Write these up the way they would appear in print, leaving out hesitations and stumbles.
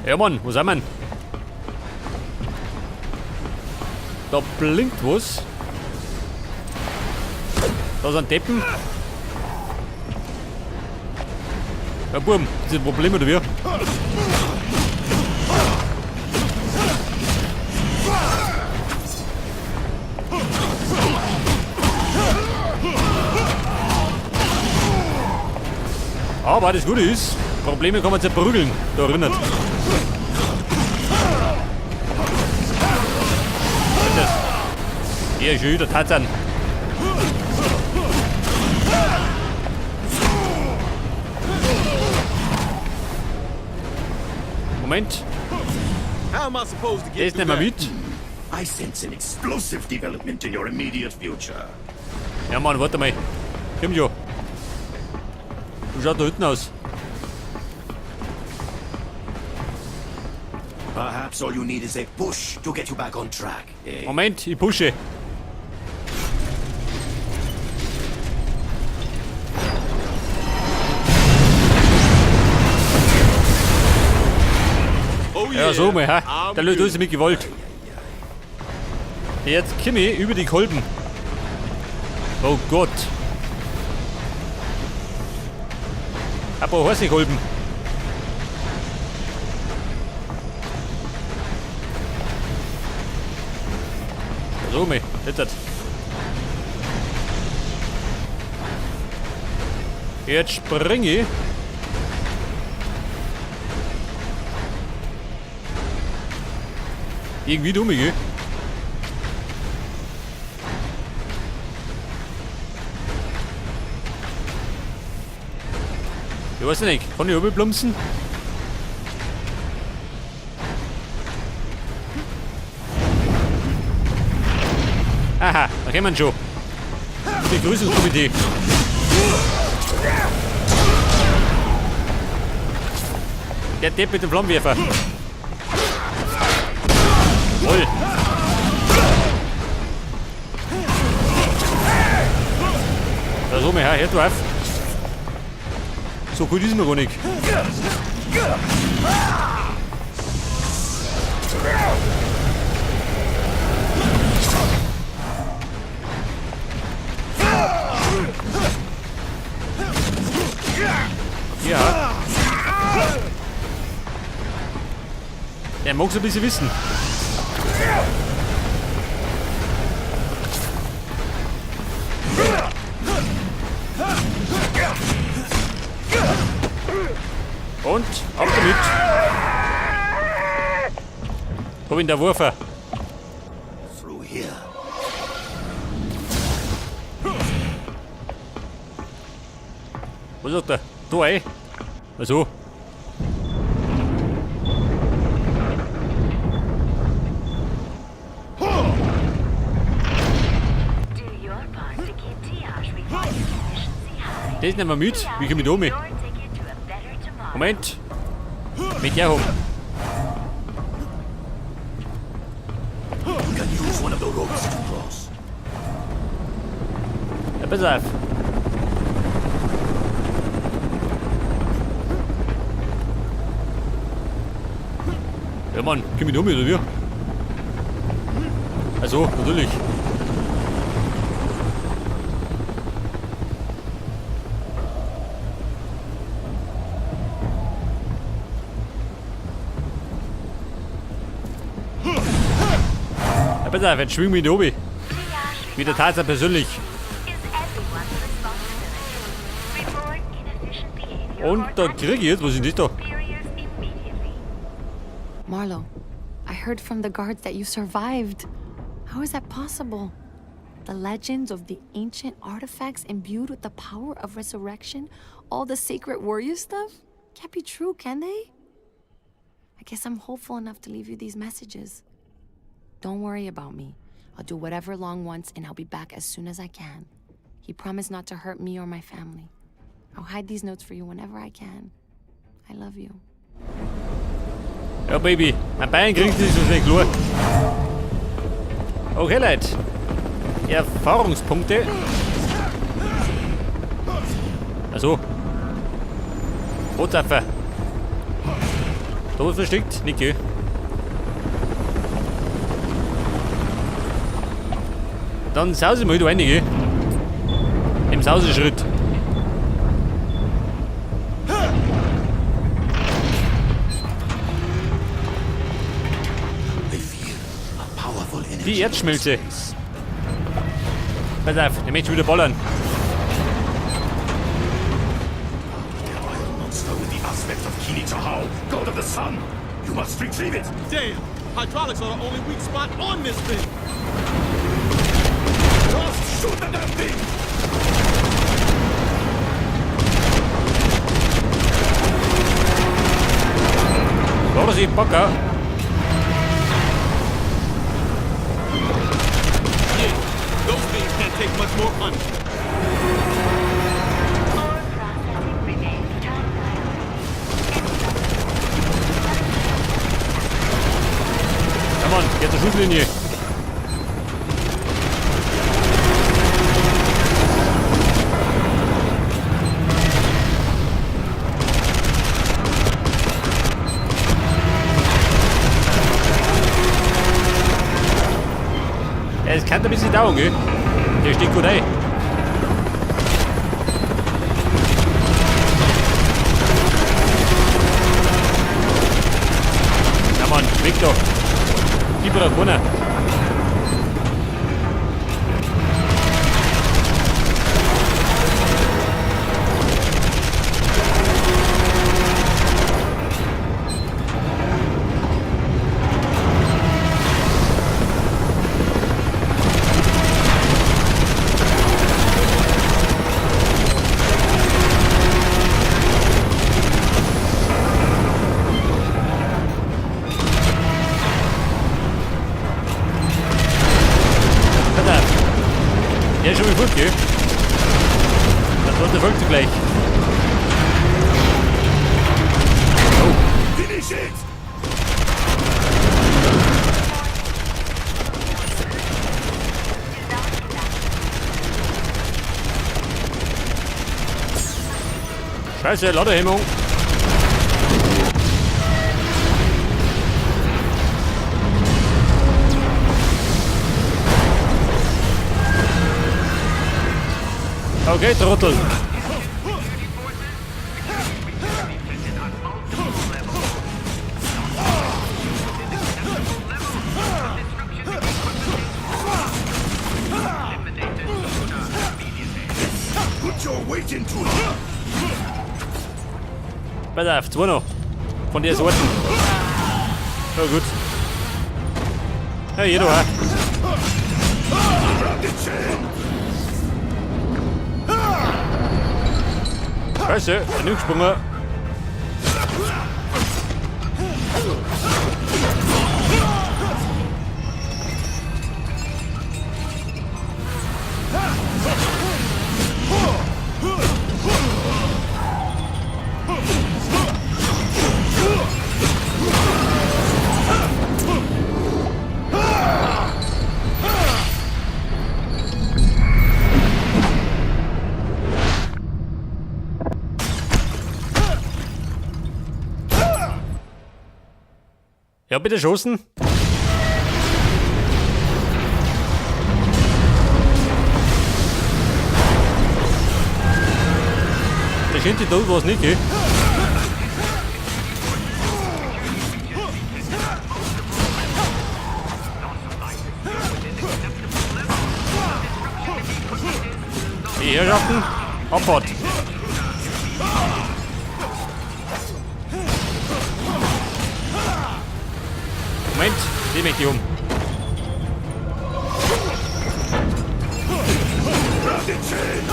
Ja, Mann, wo sind wir? Da blinkt was. Da sind Deppen. Ja, Buben, ist das ein Problem oder wie? Aber das Gute ist, Probleme kann man zerprügeln, da erinnert. Das. Hier, schon wieder Tarzan. Moment. How am I supposed to Der get ist through nicht mehr that? mit. I sense an explosive development in your immediate future. Ja, Mann, warte mal. Komm schon. Wie schaut da hinten aus? Perhaps all you need is a push to get you back on track. Eh? Moment, ich pushe. Oh Ja, so mal, ha? I'm Der löst good. uns mit Gewalt. Jetzt komme ich über die Kolben. Oh Gott. Ein paar heiße Kolben. So mal, jetzt. Jetzt springe ich. Irgendwie dumm, gell? Ich weiß nicht, kann ich überplumpsen? Aha, da kommen wir schon. Begrüßungskomitee. Der Depp mit dem Flammenwerfer. Voll. Da so, her, hör du auf. So gut ist mir gar nicht. Ja. Der mag so ein bisschen wissen. Und ab damit. Hab ihn der Wurfer. Through here. Was sagt er? Da ein. Also. Der ist nicht mehr mit. Wie komme ich da mit? Moment. Mit der hoch. You can use one of the ropes to cross. Ja, pass auf. Ja, Mann, komm ich da mit, oder wie? Also, natürlich. Ja, pass auf, jetzt schwing mich da oben. Wie der Tarzan persönlich. Und da krieg ich jetzt, was ist das da? Marlo, I heard from the guards that you survived. How is that possible? The legends of the ancient artifacts imbued with the power of resurrection, all the sacred warrior stuff? Can't be true, can they? I guess I'm hopeful enough to leave you these messages. Don't worry about me. I'll do whatever Long wants and I'll be back as soon as I can. He promised not to hurt me or my family. I'll hide these notes for you whenever I can. I love you. Ja, Baby, ein Bein kriegt das nicht klar. Okay, Leute. Erfahrungspunkte. Also. Rotzapfer. Da ist versteckt, Niki. Dann sausen wir wieder einige. Im Sauseschritt. They feel a powerful energy. Die Erdschmelze. Pass auf, der möchte wieder ballern. The Iron Monster with the aspect of Kili Tahau, god of the sun. You must retrieve it. Damn! Hydraulics are the only weak spot on this thing! Just shoot the damn thing. Vorsicht, Backer. Yeah, those things can't take much more punch. Komm on, geht zur Schusslinie. Ja, es kann ein bisschen dauern, gell? Der steht gut ein. Ja, Mann, weg doch. Gib mir doch runter. Ja, schon mal gut, gell? Das wird der Volk zugleich. Finish it. Scheiße, Ladehemmung. Okay, Trottel. Put your weight into it. Pass auf, zwei noch. Von der Sorten. Ja, gut. Ja, jeder auch. Grab the chain. Scheiße, bin gesprungen. Ja, bitte schossen. Der Schinti tut was nicht, gell? Die Herrschaften, Abfahrt. Moment, dreh mich die um. Grab the chain.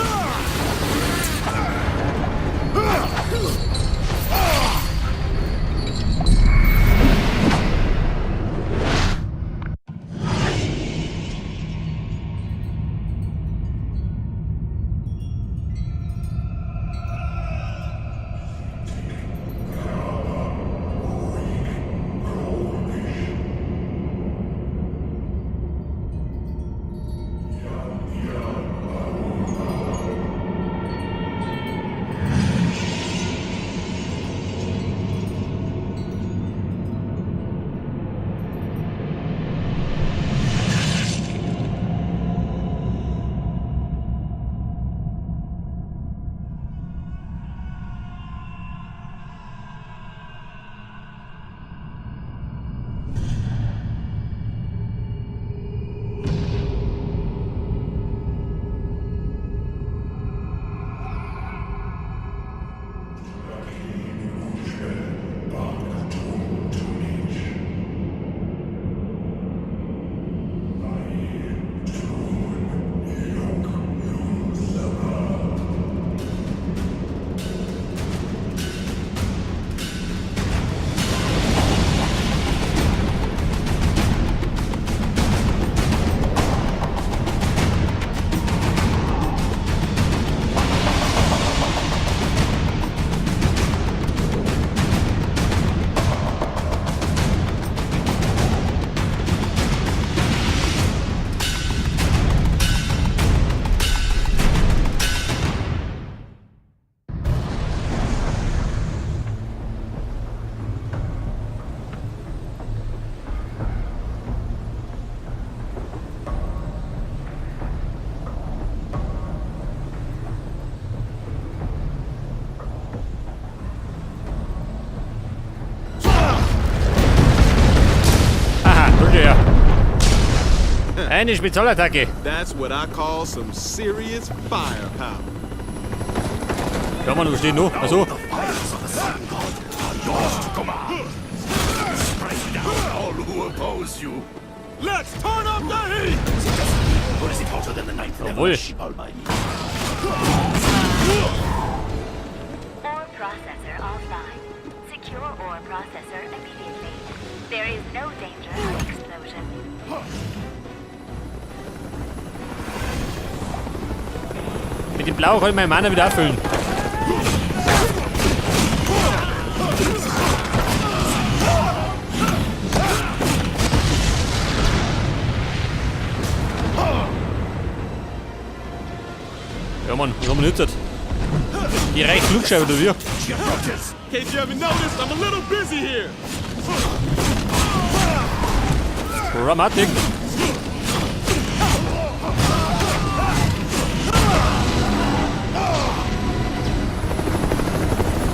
Eine Spezialattacke. That's what I call some serious firepower. Ja, Mann, wo steht noch? Achso. The fires of the sun god are yours to command. Strike down all who oppose you. Let's turn up the heat! Or is it hotter than the ninth level Jawohl. of Shibalba? Ore processor offline. Secure ore processor immediately. There is no danger of explosion. Mit dem Blau kann ich meine Mana wieder auffüllen. Ja, Mann, was haben wir nützet? Die reicht Flugscheibe oder wie? She approaches. Can't you ever notice I'm a little busy here? Dramatic.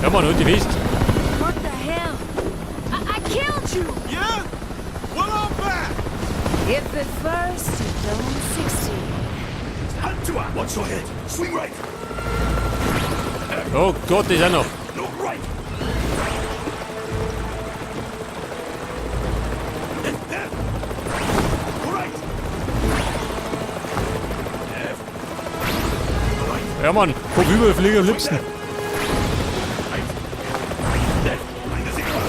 Ja, Mann, und die Wist. What the hell? I killed you! Yeah? Well, I'm back! If at first you don't succeed. Hand to her. Watch your head. Swing right. Oh Gott, ist er noch. No, right. Left. Right. Left. Right. Ja, Mann, guck über, fliege am liebsten. Right. Left. Mind the signal.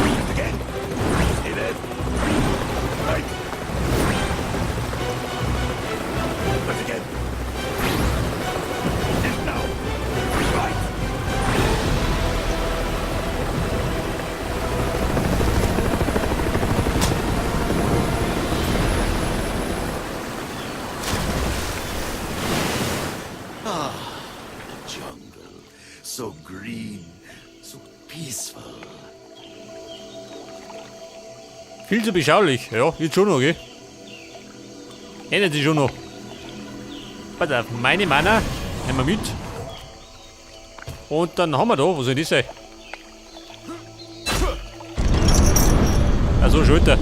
Left again. Stay left. Right. Left again. Left now. Right. Jungle. So green. So peaceful. Viel zu beschaulich. Ja, jetzt schon noch, gell? Ändert sich schon noch. Pass auf, meine Mana nehmen wir mit. Und dann haben wir da, wo soll das sein? Also Schulter.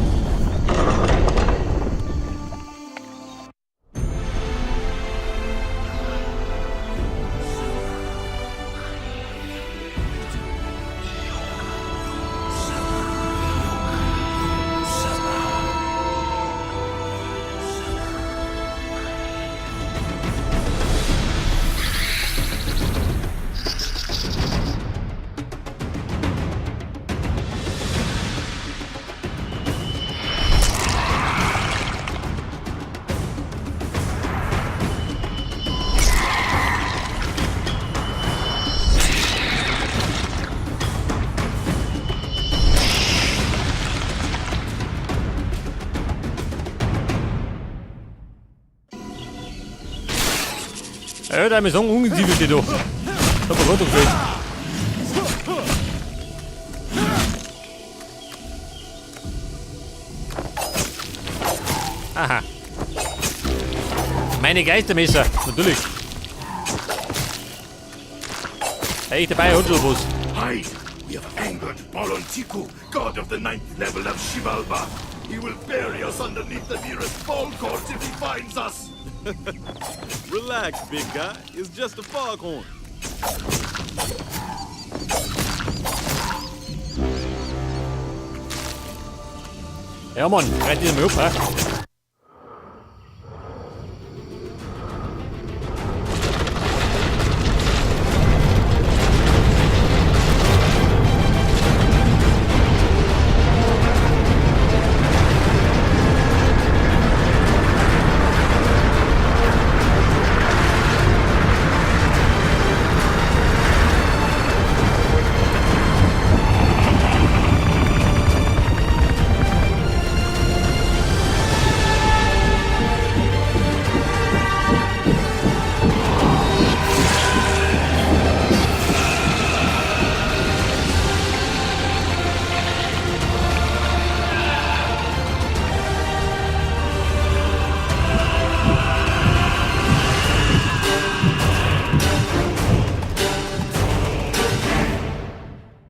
Ja, da ist so ungezwiebelt hier doch. Da hat man Gott gefällt. Aha. Meine Geistermesser, natürlich. Echt dabei, hat schon was. Hide! We have angered Bolontiku, god of the ninth level of Shivalba. He will bury us underneath the nearest fall court if he finds us. Relax, big guy. It's just a foghorn. Ja, Mann, reißt ihr mal auf, hä?